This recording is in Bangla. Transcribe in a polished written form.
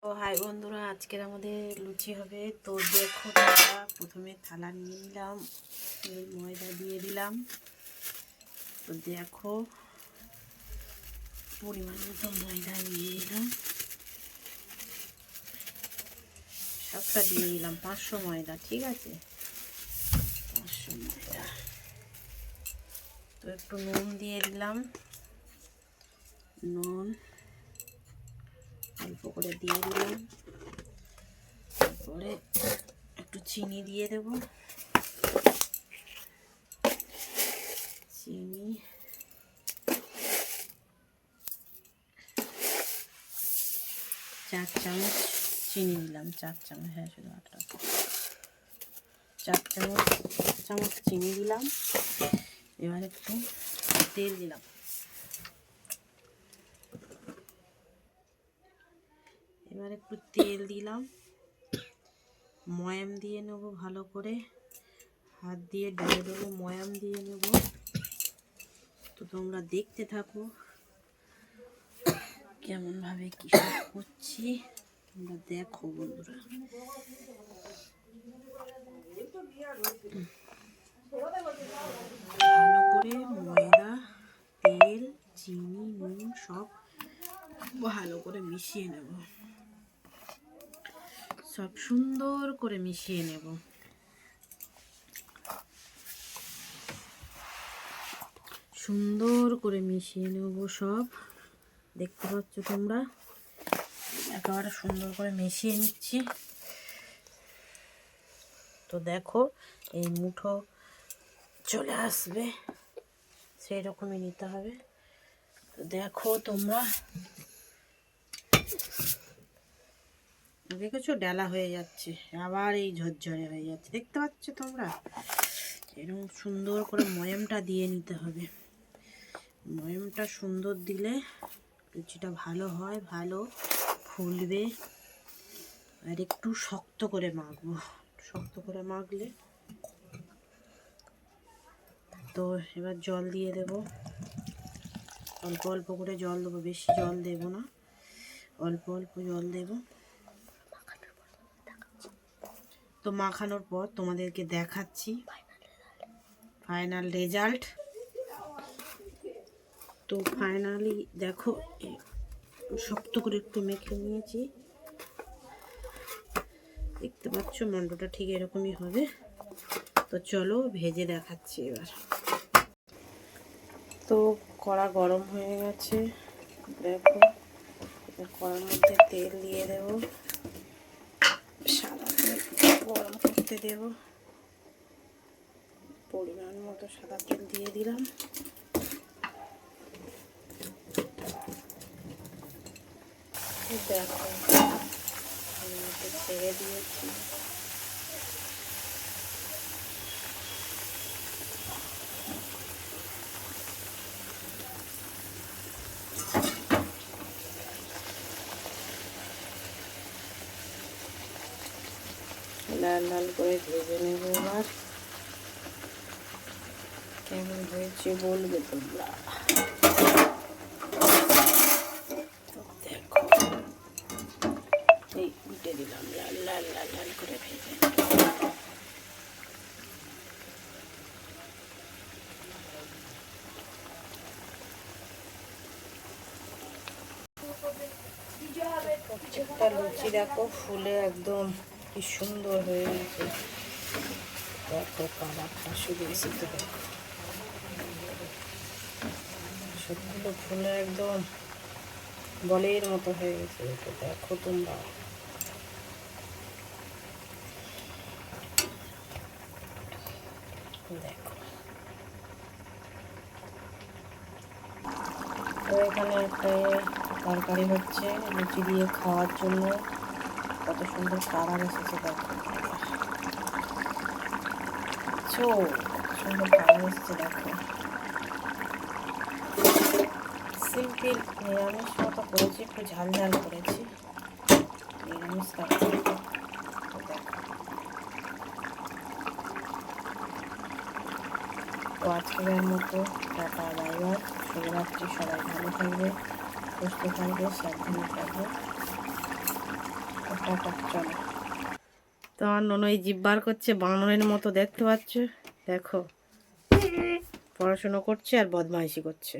তো হাই বন্ধুরা, আজকের আমাদের লুচি হবে। তো দেখো তোমরা, প্রথমে থালা নিয়ে নিলাম, ময়দা দিয়ে দিলাম। তো দেখো পরিমাণ মতো ময়দা নিয়ে নিলাম, সবটা দিয়ে দিলাম 500 ময়দা। ঠিক আছে, 500 ময়দা। তো একটু নুন দিয়ে দিলাম, নুন অল্প করে দিয়ে দিলাম। তারপরে একটু চিনি দিয়ে দেব, চিনি 4 চামচ চিনি দিলাম, 4 চামচ, হ্যাঁ শুধু 4 চামচ চিনি দিলাম। এবার একটু তেল দিলাম, এবার একটু তেল দিলাম। ময়াম দিয়ে নেব, ভালো করে হাত দিয়ে ডলে ডলে ময়াম দিয়ে নেব। তো তোমরা দেখতে থাকো কেমনভাবে কী সব করছি, তোমরা দেখো বন্ধুরা। ভালো করে ময়দা, তেল, চিনি, নুন সব ভালো করে মিশিয়ে নেব, সব সুন্দর করে মিশিয়ে নেব। সুন্দর করে মিশিয়ে নেব সব, দেখতে পাচ্ছ তোমরা, একেবারে সুন্দর করে মিশিয়ে নিচ্ছি। তো দেখো এই মুঠো চলে আসবে, সেই রকমই নিতে হবে। তো দেখো তোমরা, দেখেছো ডালা হয়ে যাচ্ছে, আবার এই ঝরঝরে হয়ে যাচ্ছে, দেখতে পাচ্ছ তোমরা। এরকম সুন্দর করে ময়ামটা দিয়ে নিতে হবে, ময়ামটা সুন্দর দিলে লুচিটা ভালো হয়, ভালো ফুলবে। আর একটু শক্ত করে মাখবো, শক্ত করে মাখলে। তো এবার জল দিয়ে দেব, অল্প অল্প করে জল দেবো, বেশি জল দেব না, অল্প অল্প জল দেব। তো মাখানোর পর তোমাদেরকে দেখাচ্ছি ফাইনাল রেজাল্ট। তো ফাইনালি দেখো, শক্ত করে একটু মেখে নিয়েছি, দেখতে পাচ্ছ মন্ডটা ঠিক এরকমই হবে। তো চলো ভেজে দেখাচ্ছি এবার। তো কড়া গরম হয়ে গেছে, দেখো কড়ার মধ্যে তেল দিয়ে দেব, সাদা তেল গরম করতে দেব, পরিমাণ মতো সাদা তেল দিয়ে দিলাম। দেখো আমি মতো ছেড়ে দিয়েছি, লাল লাল করে ভেজে নেব। এবার কেমন হয়েছে বলবে তোমরা। দেখো এই উল্টে দিলাম, লাল লাল লাল লাল করে ভেজে। প্রত্যেকটা লুচি দেখো ফুলে একদম কি সুন্দর হয়ে গেছে, দেখো কালারটা শুধু এসে তো দেখো, সবগুলো ফুলে একদম বলের মতো হয়ে গেছে। তো দেখো তোমরা, দেখো। তো এখানে একটা তরকারি হচ্ছে লুচি দিয়ে খাওয়ার জন্য, কত সুন্দর কালার এসেছে দেখো, সুন্দর কালার এসেছে দেখো। সিম্পল নিরামিষ মতো করেছি, একটু ঝাল ঝাল করেছি, নিরামিষ তরকারি। তো আজকের মতো টাটা, বাই বাই, শুভরাত্রি। সবাই ভালো থাকবে, সুস্থ থাকবে, সাবধানে থাকবে। দেখো চলো। তো আমার ননই জিভ বার করছে বানরের মতো, দেখতে পাচ্ছ? দেখো পড়াশুনো করছে আর বদমাইশি করছে।